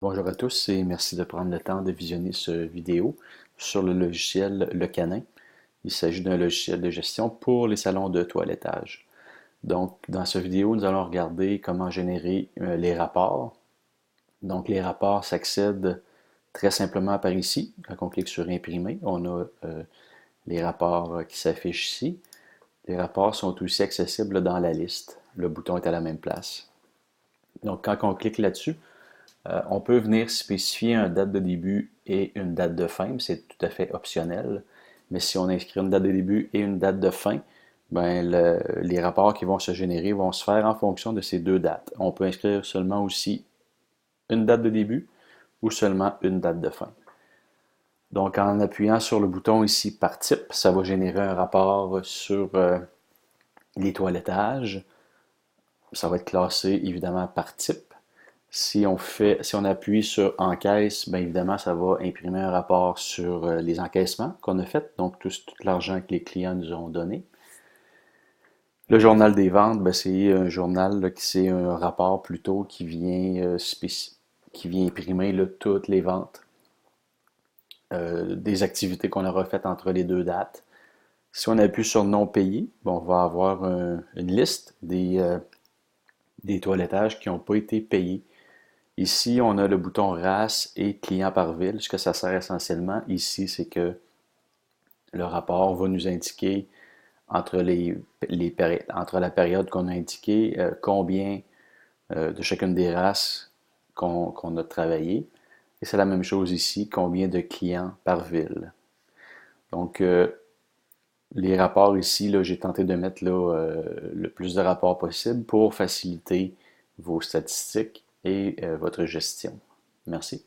Bonjour à tous et merci de prendre le temps de visionner ce vidéo sur le logiciel Le Canin. Il s'agit d'un logiciel de gestion pour les salons de toilettage. Donc, dans cette vidéo, nous allons regarder comment générer les rapports. Donc, les rapports s'accèdent très simplement par ici. Quand on clique sur Imprimer, on a les rapports qui s'affichent ici. Les rapports sont aussi accessibles dans la liste. Le bouton est à la même place. Donc, quand on clique là-dessus, on peut venir spécifier une date de début et une date de fin, c'est tout à fait optionnel. Mais si on inscrit une date de début et une date de fin, ben les rapports qui vont se générer vont se faire en fonction de ces deux dates. On peut inscrire seulement aussi une date de début ou seulement une date de fin. Donc en appuyant sur le bouton ici par type, ça va générer un rapport sur les toilettages. Ça va être classé évidemment par type. Si on appuie sur encaisse, bien évidemment, ça va imprimer un rapport sur les encaissements qu'on a fait, donc tout l'argent que les clients nous ont donné. Le journal des ventes, ben, c'est un journal, c'est un rapport plutôt qui vient imprimer là, toutes les ventes des activités qu'on aura faites entre les deux dates. Si on appuie sur non payé, bon, on va avoir une liste des toilettages qui n'ont pas été payés. Ici, on a le bouton race et client par ville. Ce que ça sert essentiellement ici, c'est que le rapport va nous indiquer entre entre la période qu'on a indiquée, combien de chacune des races qu'on a travaillé. Et c'est la même chose ici, combien de clients par ville. Donc, les rapports ici, là, j'ai tenté de mettre là, le plus de rapports possible pour faciliter vos statistiques et votre gestion. Merci.